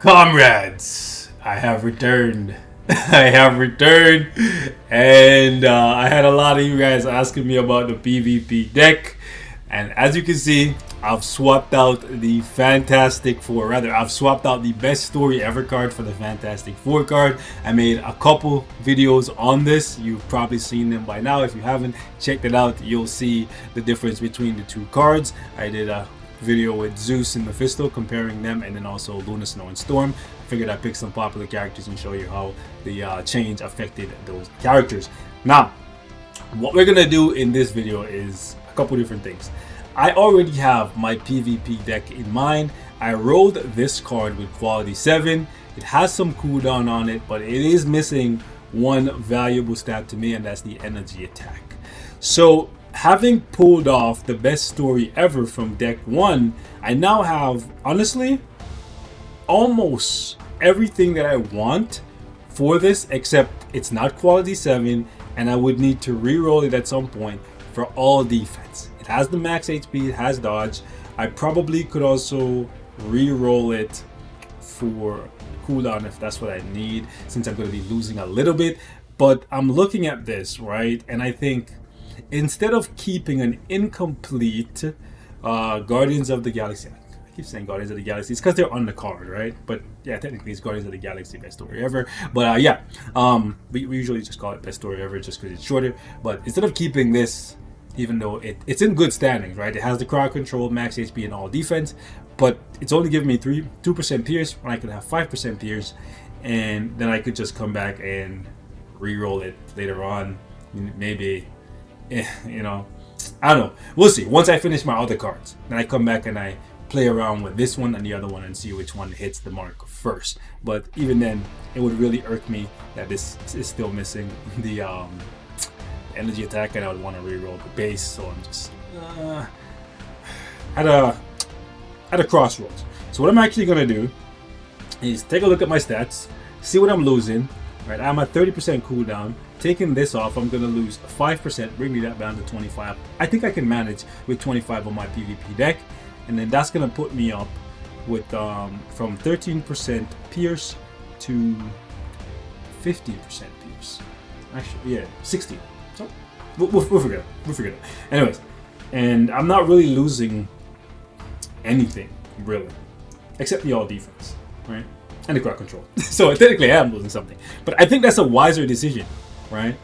Comrades, I have returned. I have returned, and I had a lot of you guys asking me about the PvP deck. And as you can see, I've swapped out the Fantastic Four. Rather, I've swapped out the best story ever card for the Fantastic Four card. I made a couple videos on this. You've probably seen them by now. If you haven't checked it out, you'll see the difference between the two cards. I did a video with Zeus and Mephisto comparing them, and then also Luna, Snow, and Storm. I figured I'd pick some popular characters and show you how the change affected those characters. Now, what we're gonna do in this video is a couple different things. I already have my PvP deck in mind. I rolled this card with quality 7. It has some cooldown on it, but it is missing one valuable stat to me, and that's the energy attack. So having pulled off the best story ever from deck 1, I now have, honestly, almost everything that I want for this, except it's not quality 7, and I would need to re-roll it at some point for all defense. It has the max HP, it has dodge. I probably could also re-roll it for cooldown if that's what I need, since I'm going to be losing a little bit. But I'm looking at this, right, and I think instead of keeping an incomplete Guardians of the Galaxy, I keep saying Guardians of the Galaxy, it's because they're on the card, right? But yeah, technically it's Guardians of the Galaxy best story ever. But yeah, we usually just call it best story ever just because it's shorter. But instead of keeping this, even though it's in good standings, right? It has the crowd control, max HP, and all defense, but it's only giving me 2% Pierce when I could have 5% Pierce, and then I could just come back and re-roll it later on, maybe. You know, I don't know. We'll see. Once I finish my other cards, then I come back and I play around with this one and the other one and see which one hits the mark first. But even then, it would really irk me that this is still missing the energy attack, and I would want to re-roll the base. So I'm just at a crossroads. So what I'm actually gonna do is take a look at my stats, see what I'm losing. Right, I'm at 30% cooldown. Taking this off, I'm going to lose 5%, bring me that down to 25. I think I can manage with 25 on my PvP deck. And then that's going to put me up with from 13% Pierce to 15% Pierce. Actually, yeah, 16. So we'll figure it out. We'll figure it out. Anyways, and I'm not really losing anything, really, except the all defense, right? And the crowd control. So technically I am losing something. But I think that's a wiser decision, right?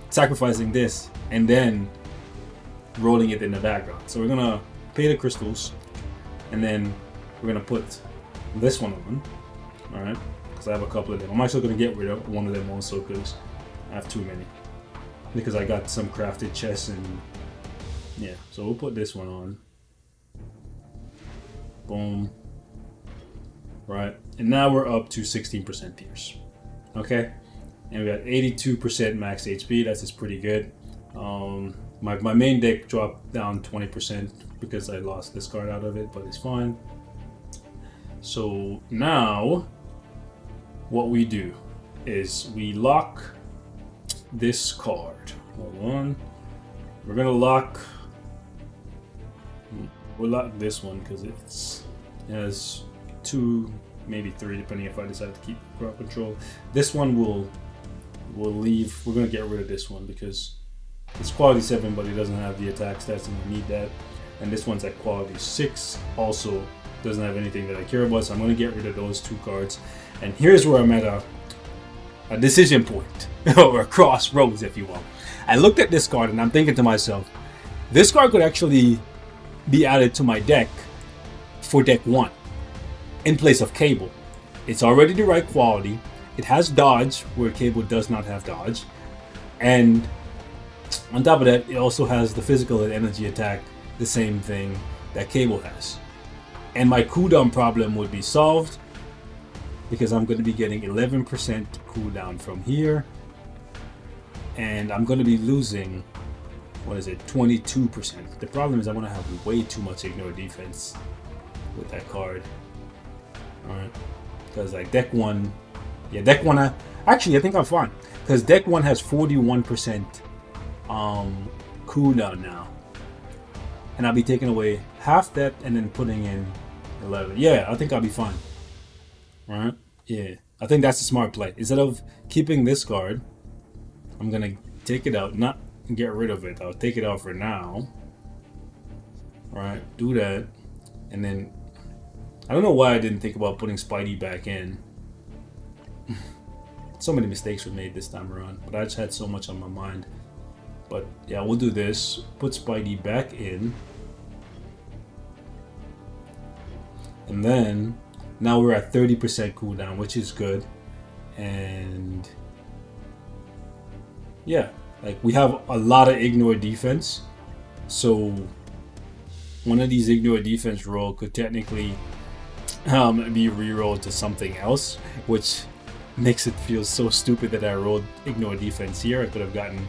Sacrificing this and then rolling it in the background. So we're gonna pay the crystals, and then we're gonna put this one on, alright? Because I have a couple of them. I'm actually gonna get rid of one of them also because I have too many. Because I got some crafted chests and yeah. So we'll put this one on. Boom. Right, and now we're up to 16% Pierce. Okay, and we got 82% max HP. That's just pretty good. My main deck dropped down 20% because I lost this card out of it, but it's fine. So now what we do is we lock this card. Hold on, we'll lock this one because it has 2, maybe 3, depending if I decide to keep crowd control. This one we'll leave. We're gonna get rid of this one because it's quality 7, but it doesn't have the attack stats, and we need that. And this one's at quality 6, also doesn't have anything that I care about. So I'm gonna get rid of those 2 cards. And here's where I'm at a decision point or a crossroads, if you will. I looked at this card and I'm thinking to myself, this card could actually be added to my deck for deck 1. In place of Cable. It's already the right quality. It has dodge where Cable does not have dodge, and on top of that, it also has the physical and energy attack, the same thing that Cable has. And my cooldown problem would be solved because I'm going to be getting 11% cooldown from here, and I'm going to be losing, what is it, 22%. The problem is I'm going to have way too much ignore defense with that card. Alright, because like deck 1, yeah, deck 1, actually I think I'm fine, because deck 1 has 41% cooldown now, and I'll be taking away half that and then putting in 11. Yeah, I think I'll be fine. right? Yeah, I think that's a smart play. Instead of keeping this card, I'm gonna take it out, not get rid of it. I'll take it out for now. Right, do that, and then I don't know why I didn't think about putting Spidey back in. So many mistakes were made this time around, but I just had so much on my mind. But yeah, we'll do this. Put Spidey back in. And then now we're at 30% cooldown, which is good. And yeah, like we have a lot of ignore defense. So one of these ignore defense roll could technically be rerolled to something else, which makes it feel so stupid that I rolled ignore defense here. I could have gotten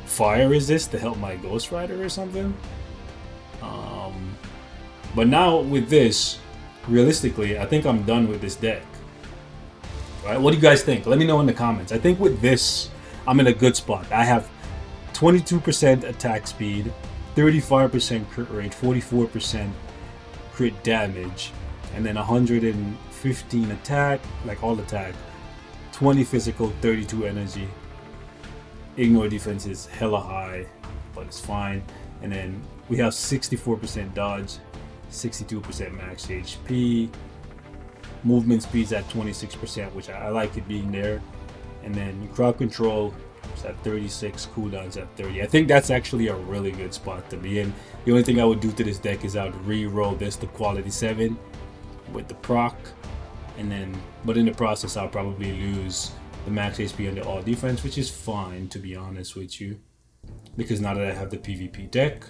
fire resist to help my Ghost Rider or something. But now with this, realistically, I think I'm done with this deck. Right? What do you guys think? Let me know in the comments. I think with this, I'm in a good spot. I have 22% attack speed, 35% crit rate, 44% crit damage, and then 115 attack, like all attack, 20 physical, 32 energy. Ignore defense is hella high, but it's fine. And then we have 64% dodge, 62% max HP, movement speed's at 26%, which I like it being there. And then crowd control is at 36, cooldowns at 30. I think that's actually a really good spot to be in. The only thing I would do to this deck is I would re-roll this to quality 7 with the proc, and then but in the process I'll probably lose the max HP and the all defense, which is fine, to be honest with you, because now that I have the PvP deck,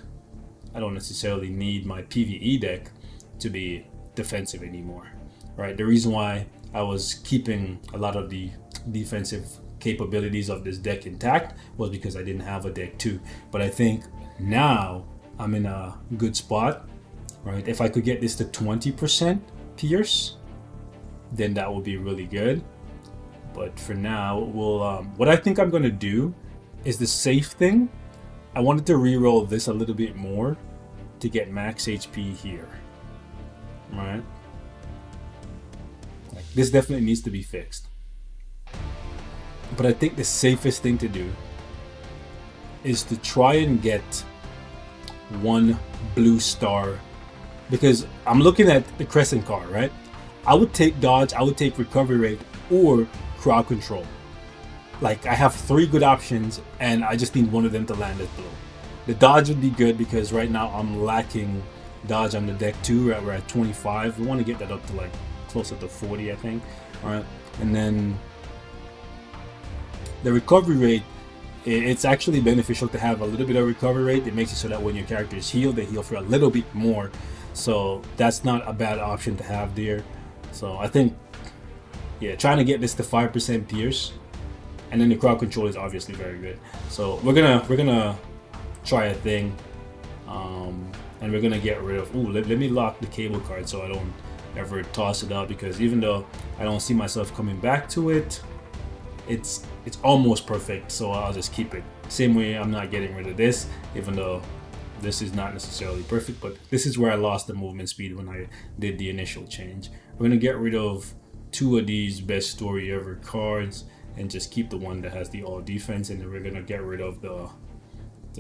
I don't necessarily need my PvE deck to be defensive anymore, right? The reason why I was keeping a lot of the defensive capabilities of this deck intact was because I didn't have a deck 2. But I think now I'm in a good spot, right? If I could get this to 20% pierce, then that would be really good. But for now, we'll what I think I'm gonna do is the safe thing. I wanted to re-roll this a little bit more to get max HP here, right? Like, this definitely needs to be fixed. But I think the safest thing to do is to try and get one blue star, because I'm looking at the crescent card, right? I would take dodge, I would take recovery rate, or crowd control. Like, I have 3 good options and I just need one of them to land as blue. The dodge would be good because right now I'm lacking dodge on the deck too. We're at 25. We want to get that up to like closer to 40, I think. All right, and then the recovery rate, it's actually beneficial to have a little bit of recovery rate. It makes it so that when your character is healed, they heal for a little bit more. So that's not a bad option to have there. So I think, yeah, trying to get this to 5% pierce, and then the crowd control is obviously very good. So we're gonna try a thing, and we're gonna get rid of. Ooh, let me lock the cable card so I don't ever toss it out, because even though I don't see myself coming back to it, it's almost perfect. So I'll just keep it. Same way I'm not getting rid of this, even though this is not necessarily perfect, but this is where I lost the movement speed when I did the initial change. We're gonna get rid of 2 of these best story ever cards and just keep the one that has the all defense, and then we're gonna get rid of the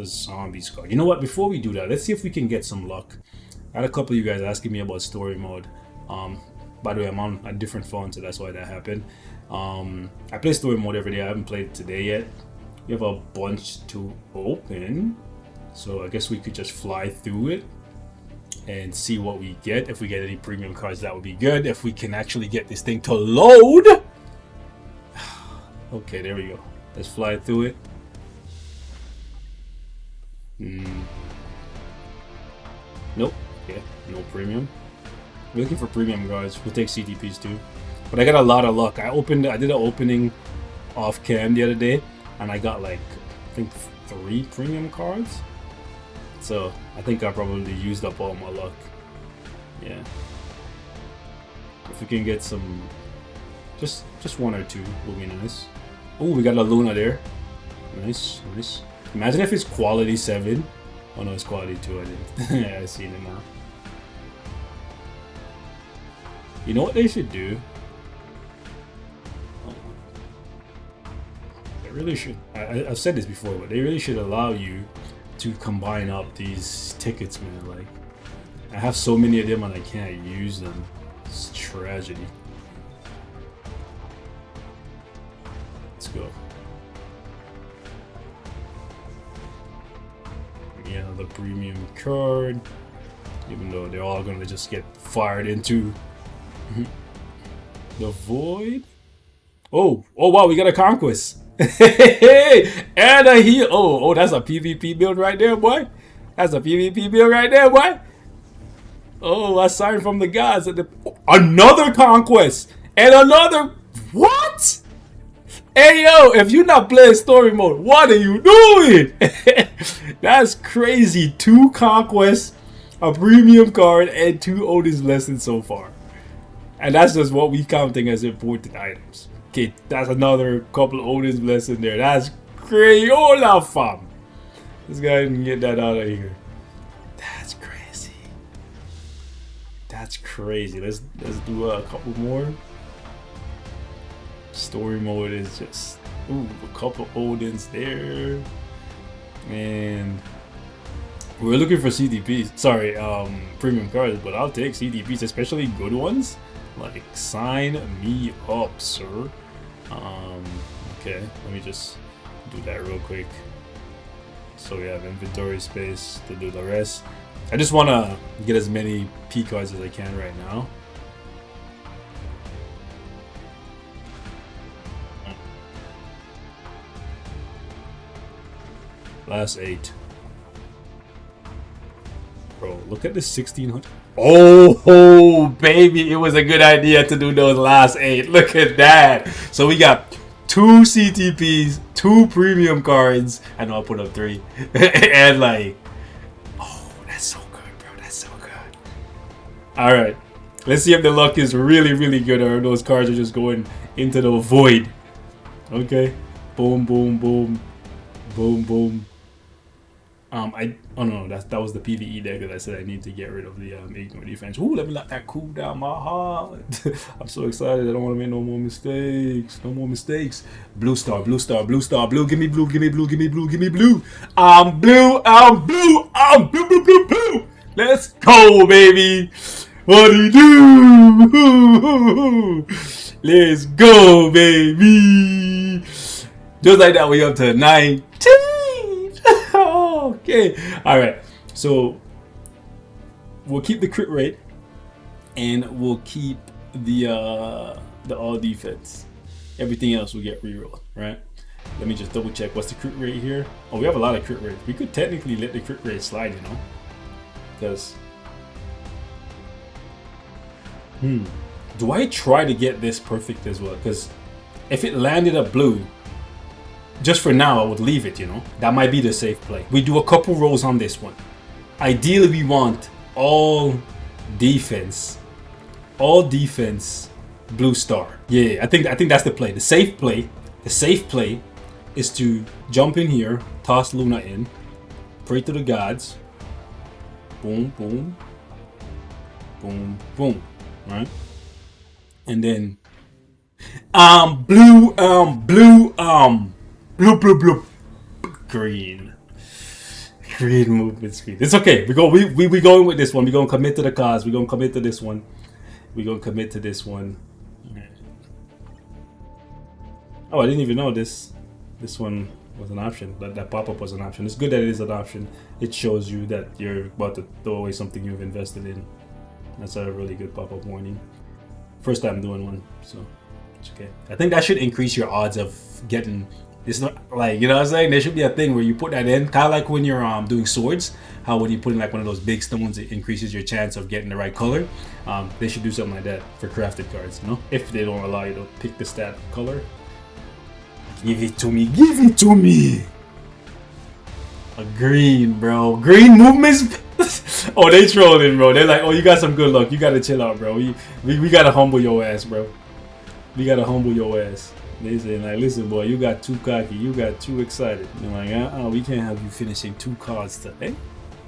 zombies card. You know what, before we do that, let's see if we can get some luck. I had a couple of you guys asking me about story mode. By the way, I'm on a different phone, so that's why that happened. I play story mode every day. I haven't played it today yet. We have a bunch to open, so I guess we could just fly through it and see what we get. If we get any premium cards, that would be good. If we can actually get this thing to load. Okay, there we go. Let's fly through it. Nope. Okay, no premium. We're looking for premium cards. We'll take CTPs too. But I got a lot of luck. I did an opening off cam the other day, and I got like, I think 3 premium cards. So I think I probably used up all my luck. Yeah. If we can get some, just 1 or 2 will be nice. Oh, we got a Luna there. Nice, nice. Imagine if it's quality 7. Oh no, it's quality 2. I didn't. Yeah, I seen it now. You know what they should do? They really should. I've said this before, but they really should allow you to combine up these tickets, man. Like, I have so many of them and I can't use them. It's a tragedy. Let's go. Yeah, the premium card. Even though they're all gonna just get fired into the void. Oh wow, we got a conquest. And a heal. Oh, that's a PvP build right there, boy. That's a PvP build right there, boy. Oh, a sign from the gods. Another conquest and another. What? Hey yo, if you're not playing story mode, what are you doing? That's crazy. 2 conquests, a premium card, and 2 Odin's lessons so far. And that's just what we counting as important items. Okay, that's another couple Odin's lessons there. That's crayola, fam. Let's go ahead and get that out of here. That's crazy. That's crazy. Let's do a couple more. Story mode is just a couple Odins there, and we're looking for CDPs. Sorry, premium cards, but I'll take CDPs, especially good ones. Like, sign me up, sir. Okay, let me just do that real quick, so we have inventory space to do the rest. I just want to get as many P cards as I can right now. Last 8. Bro, look at this 1600. Oh, baby, it was a good idea to do those last 8. Look at that. So we got 2 CTPs, 2 premium cards. I know I'll put up 3. And like, oh, that's so good, bro. That's so good. All right, let's see if the luck is really, really good, or those cards are just going into the void. Okay, boom, boom, boom, boom, boom. Oh no, that was the PvE deck that I said I need to get rid of the ignore defense. Ooh, let me let that cool down my heart. I'm so excited. I don't want to make no more mistakes. No more mistakes. Blue star, blue star, blue star, blue. Give me blue, give me blue, give me blue, give me blue. I'm blue, I'm blue, I'm blue, blue, blue, blue. Let's go, baby. What do you do? Let's go, baby. Just like that, we up to 19. Okay, all right. So we'll keep the crit rate, and we'll keep the all defense. Everything else will get rerolled, right? Let me just double check. What's the crit rate here? Oh, we have a lot of crit rates. We could technically let the crit rate slide, you know, because do I try to get this perfect as well? Because if it landed a blue, just for now, I would leave it, you know. That might be the safe play. We do a couple rolls on this one. Ideally, we want all defense, blue star. Yeah, I think that's the play. The safe play is to jump in here, toss Luna in, pray to the gods. Boom, boom, boom, boom. Right? And then blue, green movement speed. It's okay. We going with this one. We gonna commit to the cause. We gonna commit to this one. Oh, I didn't even know this one was an option. That pop-up was an option. It's good that it is an option. It shows you that you're about to throw away something you've invested in. That's a really good pop-up warning. First time doing one, so it's okay. I think that should increase your odds of getting. It's not like, you know what I'm saying? There should be a thing where you put that in, kind of like when you're doing swords, how when you put in like one of those big stones, it increases your chance of getting the right color. They should do something like that for crafted cards, you know? If they don't allow you to pick the stat color. Give it to me, give it to me! A green, bro. Green movements? Oh, they trolling, bro. They're like, oh, you got some good luck. You gotta chill out, bro. We gotta humble your ass, bro. We gotta humble your ass. They say, like, listen, boy, you got too cocky, you got too excited. They're like, we can't have you finishing 2 cards today.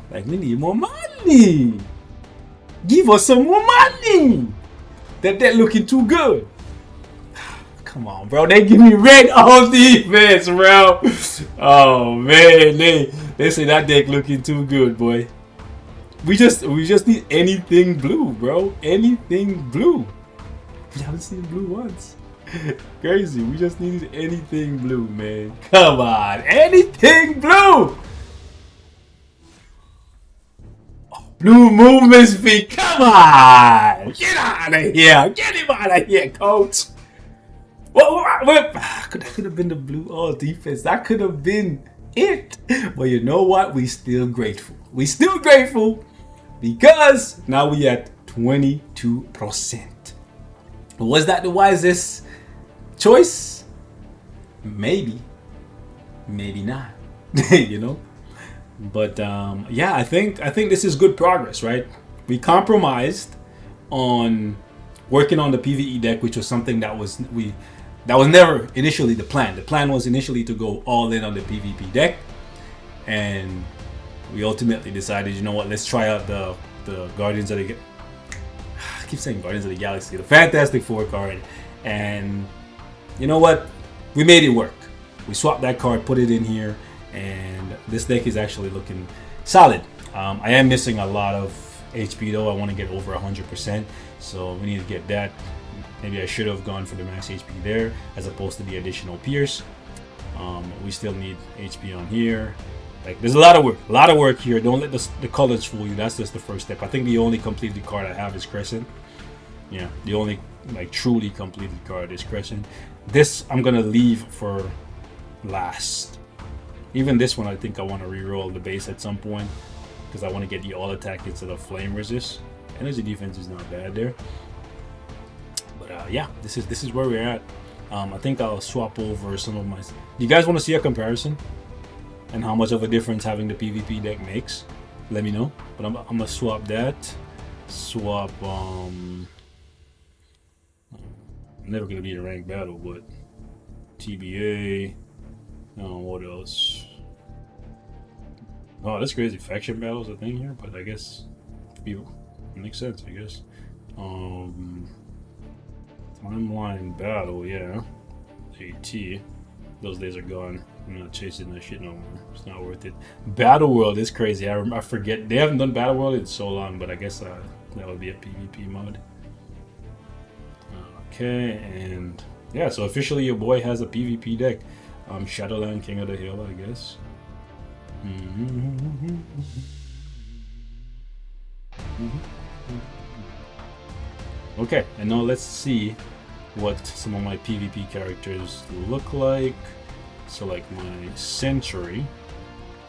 Like, we need more money. Give us some more money. That deck looking too good. Come on, bro. They give me red on defense, bro. Oh man, they say that deck looking too good, boy. We just need anything blue, bro. Anything blue. We haven't seen blue once. Crazy. We just needed anything blue, man. Come on, anything blue. Blue movement speed. Come on, get out of here. Get him out of here, coach. What? That could have been the blue all defense. That could have been it. But you know what? We still grateful. We still grateful because now we at 22%. Was that the wisest choice? Maybe. Maybe not. You know? But yeah, I think this is good progress, right? We compromised on working on the PvE deck, which was something that was never initially the plan. The plan was initially to go all in on the PvP deck, and we ultimately decided, you know what, let's try out the Guardians of the I keep saying Guardians of the Galaxy, the Fantastic Four card, and you know what, we made it work. We swapped that card, put it in here, and this deck is actually looking solid. I am missing a lot of HP though. I want to get over 100%, so we need to get that. Maybe I should have gone for the max HP there as opposed to the additional Pierce. We still need HP on here. Like, there's a lot of work here. Don't let the colors fool you. That's just the first step. I think the only completed card I have is Crescent. Yeah, the only like truly completed card is Crescent. This I'm gonna leave for last. Even this one, I think I want to re-roll the base at some point because I want to get the all attack instead of flame resist. Energy defense is not bad there. But yeah, this is where we're at. I think I'll swap over some of my. Do you guys want to see a comparison and how much of a difference having the PvP deck makes? Let me know. But I'm gonna swap that. Swap. I'm never gonna be in a ranked battle, but TBA. What else? Oh, that's crazy. Faction battles a thing here, but I guess it makes sense. I guess. Timeline battle, yeah. AT. Those days are gone. I'm not chasing that shit no more. It's not worth it. Battle World is crazy. I forget. They haven't done Battle World in so long, but I guess that would be a PvP mod. Okay, and yeah, so officially your boy has a PvP deck. Shadowland King of the Hill, I guess. Okay, and now let's see what some of my PvP characters look like. So like my Sentry,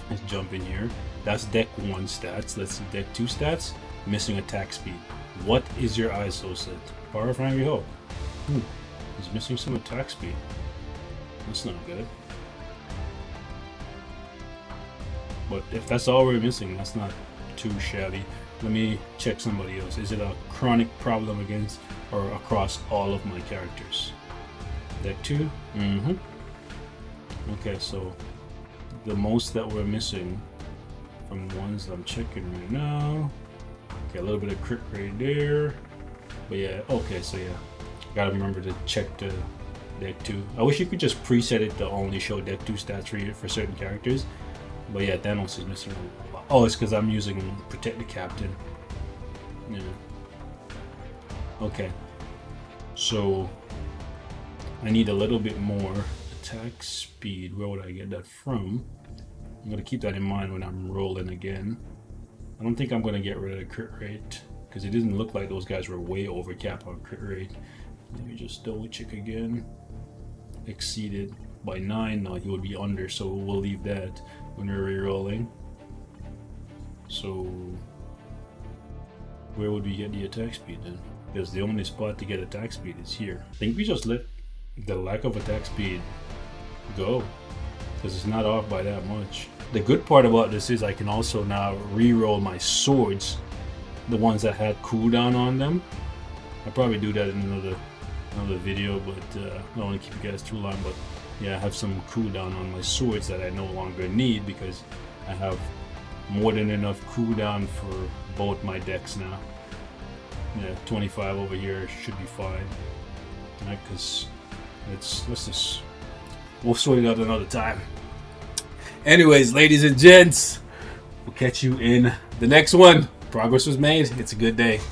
let's jump in here. That's deck 1 stats. Let's see deck 2 stats. Missing attack speed. What is your ISO set? Power of Angry Hulk. He's missing some attack speed. That's not good. But if that's all we're missing, that's not too shabby. Let me check somebody else. Is it a chronic problem against or across all of my characters? Deck 2? Okay, so the most that we're missing from the ones I'm checking right now. Okay, a little bit of crit rate there. But yeah, okay, so yeah. Gotta remember to check the deck 2. I wish you could just preset it to only show deck 2 stats for certain characters. But yeah, Thanos is missing. Oh, it's because I'm using Protect the Captain. Yeah. Okay. So I need a little bit more attack speed. Where would I get that from? I'm gonna keep that in mind when I'm rolling again. I don't think I'm gonna get rid of the crit rate because it didn't look like those guys were way over cap on crit rate. Let me just double check again. Exceeded by 9. No, he would be under, so we'll leave that when we're re-rolling. So where would we get the attack speed then? Because the only spot to get attack speed is here. I think we just let the lack of attack speed go because it's not off by that much. The good part about this is I can also now re-roll my swords, the ones that had cooldown on them. I'll probably do that in another video, but I don't want to keep you guys too long. But yeah, I have some cooldown on my swords that I no longer need because I have more than enough cooldown for both my decks now. Yeah, 25 over here should be fine. Alright, because let's just, we'll sort it out another time. Anyways, ladies and gents, we'll catch you in the next one. Progress was made. It's a good day.